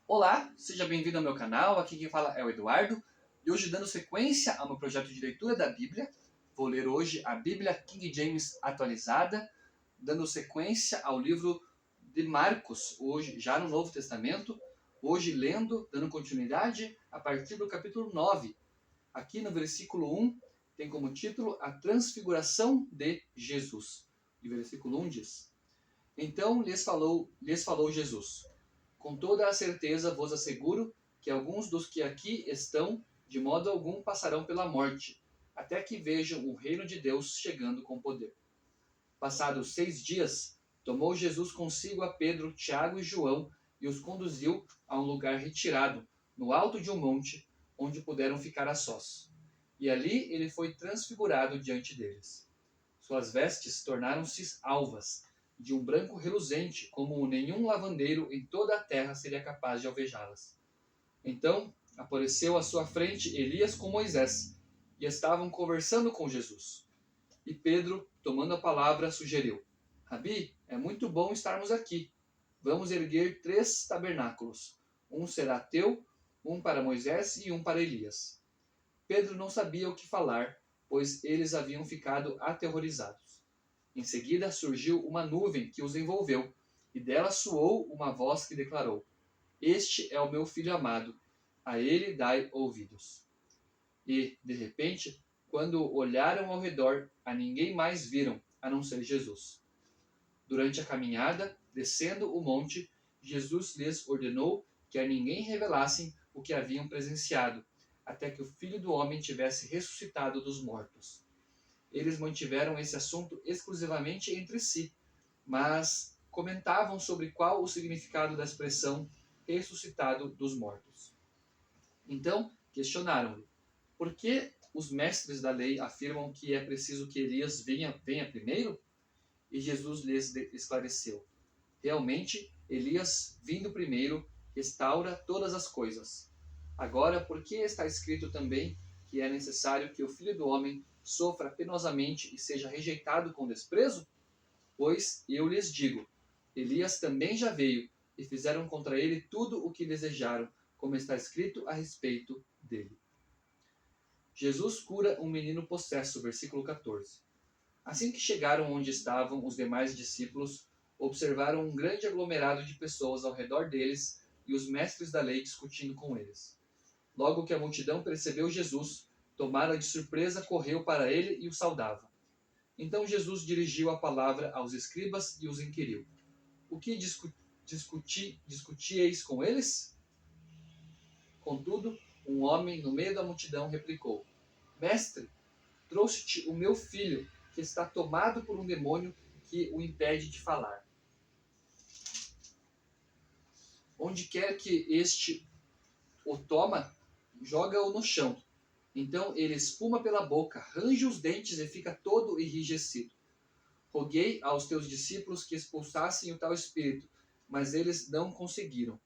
Olá, seja bem-vindo ao meu canal, aqui quem fala é o Eduardo, e hoje dando sequência ao meu projeto de leitura da Bíblia, vou ler hoje a Bíblia King James atualizada, dando sequência ao livro de Marcos, hoje já no Novo Testamento, hoje lendo, dando continuidade a partir do capítulo 9. Aqui no versículo 1 tem como título A Transfiguração de Jesus. E o versículo 1 diz: Então lhes falou Jesus: Com toda a certeza vos asseguro que alguns dos que aqui estão, de modo algum passarão pela morte, até que vejam o reino de Deus chegando com poder. Passados 6 dias, tomou Jesus consigo a Pedro, Tiago e João e os conduziu a um lugar retirado, no alto de um monte, onde puderam ficar a sós. E ali ele foi transfigurado diante deles. Suas vestes tornaram-se alvas, de um branco reluzente, como nenhum lavandeiro em toda a terra seria capaz de alvejá-las. Então apareceu à sua frente Elias com Moisés, e estavam conversando com Jesus. E Pedro, tomando a palavra, sugeriu: Rabi, é muito bom estarmos aqui. Vamos erguer 3 tabernáculos. Um será teu, um para Moisés e um para Elias. Pedro não sabia o que falar, pois eles haviam ficado aterrorizados. Em seguida surgiu uma nuvem que os envolveu, e dela soou uma voz que declarou: Este é o meu filho amado, a ele dai ouvidos. E, de repente, quando olharam ao redor, a ninguém mais viram, a não ser Jesus. Durante a caminhada, descendo o monte, Jesus lhes ordenou que a ninguém revelassem o que haviam presenciado, até que o Filho do Homem tivesse ressuscitado dos mortos. Eles mantiveram esse assunto exclusivamente entre si, mas comentavam sobre qual o significado da expressão ressuscitado dos mortos. Então, questionaram-lhe: por que os mestres da lei afirmam que é preciso que Elias venha primeiro? E Jesus lhes esclareceu: realmente, Elias, vindo primeiro, restaura todas as coisas. Agora, por que está escrito também que é necessário que o Filho do Homem sofra penosamente e seja rejeitado com desprezo? Pois eu lhes digo, Elias também já veio, e fizeram contra ele tudo o que desejaram, como está escrito a respeito dele. Jesus cura um menino possesso, versículo 14. Assim que chegaram onde estavam os demais discípulos, observaram um grande aglomerado de pessoas ao redor deles e os mestres da lei discutindo com eles. Logo que a multidão percebeu Jesus, tomada de surpresa, correu para ele e o saudava. Então Jesus dirigiu a palavra aos escribas e os inquiriu: O que discutíeis com eles? Contudo, um homem no meio da multidão replicou: Mestre, trouxe-te o meu filho, que está tomado por um demônio que o impede de falar. Onde quer que este o toma, joga-o no chão. Então ele espuma pela boca, range os dentes e fica todo enrijecido. Roguei aos teus discípulos que expulsassem o tal espírito, mas eles não conseguiram.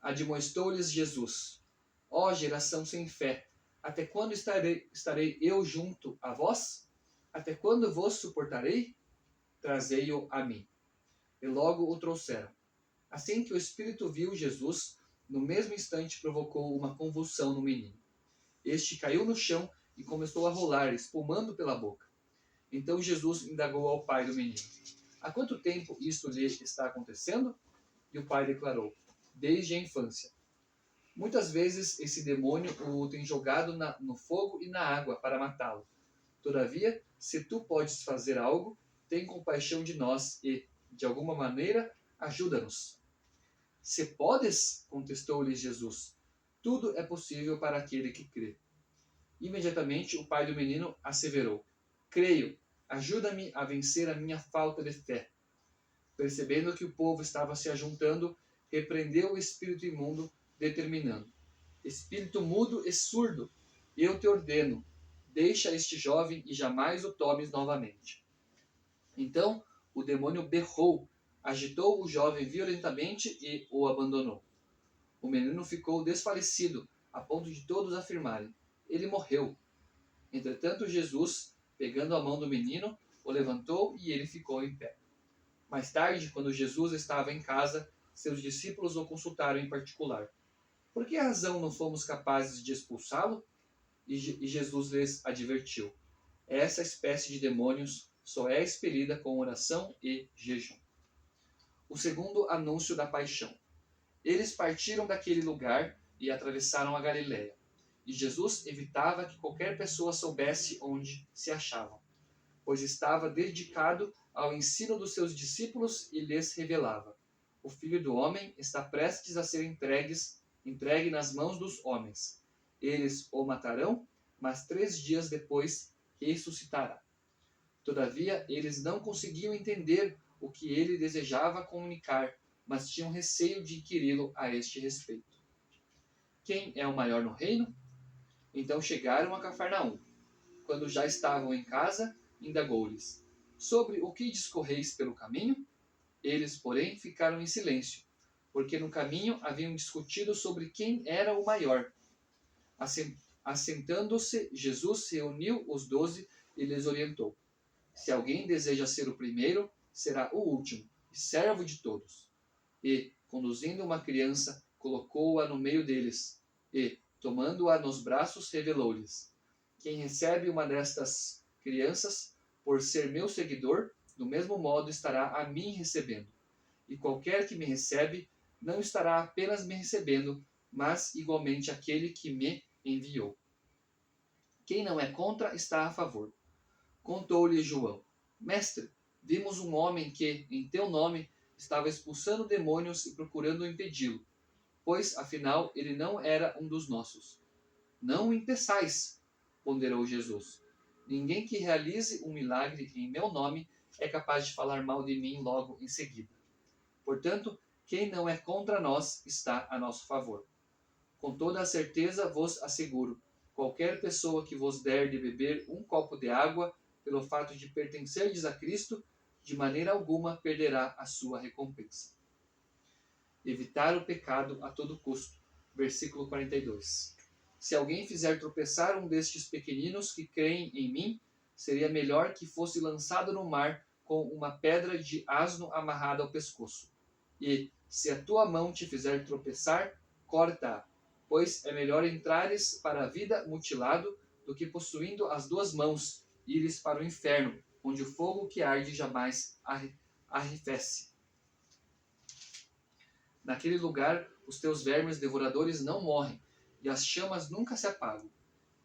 Admoestou-lhes Jesus: Ó geração sem fé, até quando estarei eu junto a vós? Até quando vos suportarei? Trazei-o a mim. E logo o trouxeram. Assim que o espírito viu Jesus, no mesmo instante provocou uma convulsão no menino. Este caiu no chão e começou a rolar, espumando pela boca. Então Jesus indagou ao pai do menino: Há quanto tempo isto lhe está acontecendo? E o pai declarou: Desde a infância. Muitas vezes esse demônio o tem jogado no fogo e na água para matá-lo. Todavia, se tu podes fazer algo, tem compaixão de nós e, de alguma maneira, ajuda-nos. Se podes, contestou-lhe Jesus, tudo é possível para aquele que crê. Imediatamente o pai do menino asseverou: Creio, ajuda-me a vencer a minha falta de fé. Percebendo que o povo estava se ajuntando, repreendeu o espírito imundo, determinando: Espírito mudo e surdo, eu te ordeno, deixa este jovem e jamais o tomes novamente. Então o demônio berrou, agitou o jovem violentamente e o abandonou. O menino ficou desfalecido, a ponto de todos afirmarem: Ele morreu. Entretanto, Jesus, pegando a mão do menino, o levantou e ele ficou em pé. Mais tarde, quando Jesus estava em casa, seus discípulos o consultaram em particular. Por que razão não fomos capazes de expulsá-lo? E Jesus lhes advertiu: essa espécie de demônios só é expelida com oração e jejum. O segundo anúncio da paixão. Eles partiram daquele lugar e atravessaram a Galiléia. E Jesus evitava que qualquer pessoa soubesse onde se achavam, pois estava dedicado ao ensino dos seus discípulos e lhes revelava: o Filho do Homem está prestes a ser entregue nas mãos dos homens. Eles o matarão, mas 3 dias depois ressuscitará. Todavia, eles não conseguiam entender o que ele desejava comunicar, mas tinham receio de inquiri-lo a este respeito. Quem é o maior no reino? Então chegaram a Cafarnaum. Quando já estavam em casa, indagou-lhes: sobre o que discorreis pelo caminho? Eles, porém, ficaram em silêncio, porque no caminho haviam discutido sobre quem era o maior. Assentando-se, Jesus reuniu os 12 e lhes orientou: se alguém deseja ser o primeiro, será o último e servo de todos. E, conduzindo uma criança, colocou-a no meio deles e, tomando-a nos braços, revelou-lhes: quem recebe uma destas crianças, por ser meu seguidor, do mesmo modo estará a mim recebendo. E qualquer que me recebe, não estará apenas me recebendo, mas igualmente aquele que me enviou. Quem não é contra, está a favor. Contou-lhe João: mestre, vimos um homem que, em teu nome, estava expulsando demônios e procurando impedi-lo, pois, afinal, ele não era um dos nossos. Não o impeçais, ponderou Jesus. Ninguém que realize um milagre em meu nome é capaz de falar mal de mim logo em seguida. Portanto, quem não é contra nós está a nosso favor. Com toda a certeza vos asseguro, qualquer pessoa que vos der de beber um copo de água, pelo fato de pertencerdes a Cristo, de maneira alguma perderá a sua recompensa. Evitar o pecado a todo custo. Versículo 42. Se alguém fizer tropeçar um destes pequeninos que creem em mim, seria melhor que fosse lançado no mar com uma pedra de asno amarrada ao pescoço. E, se a tua mão te fizer tropeçar, corta-a, pois é melhor entrares para a vida mutilado do que, possuindo as 2 mãos, ires para o inferno, onde o fogo que arde jamais arrefece. Naquele lugar, os teus vermes devoradores não morrem, e as chamas nunca se apagam.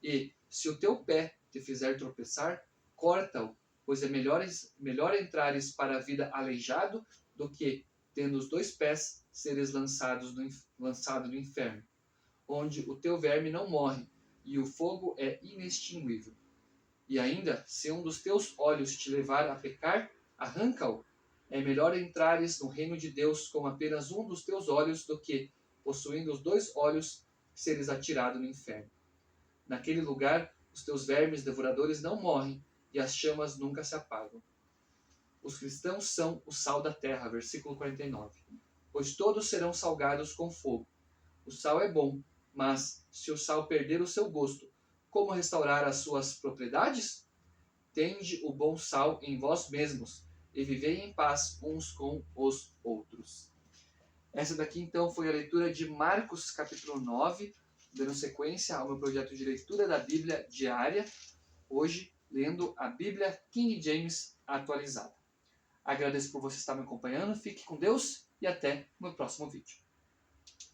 E, se o teu pé te fizer tropeçar, corta-o, pois é melhor entrares para a vida aleijado do que, tendo os 2 pés, seres lançado no inferno, onde o teu verme não morre, e o fogo é inextinguível. E ainda, se um dos teus olhos te levar a pecar, arranca-o. É melhor entrares no reino de Deus com apenas um dos teus olhos do que, possuindo os 2 olhos, seres atirado no inferno. Naquele lugar, os teus vermes devoradores não morrem, e as chamas nunca se apagam. Os cristãos são o sal da terra, versículo 49. Pois todos serão salgados com fogo. O sal é bom, mas, se o sal perder o seu gosto, como restaurar as suas propriedades? Tende o bom sal em vós mesmos, e vivei em paz uns com os outros. Essa daqui, então, foi a leitura de Marcos, capítulo 9, dando sequência ao meu projeto de leitura da Bíblia diária, hoje lendo a Bíblia King James atualizada. Agradeço por você estar me acompanhando, fique com Deus e até o meu próximo vídeo.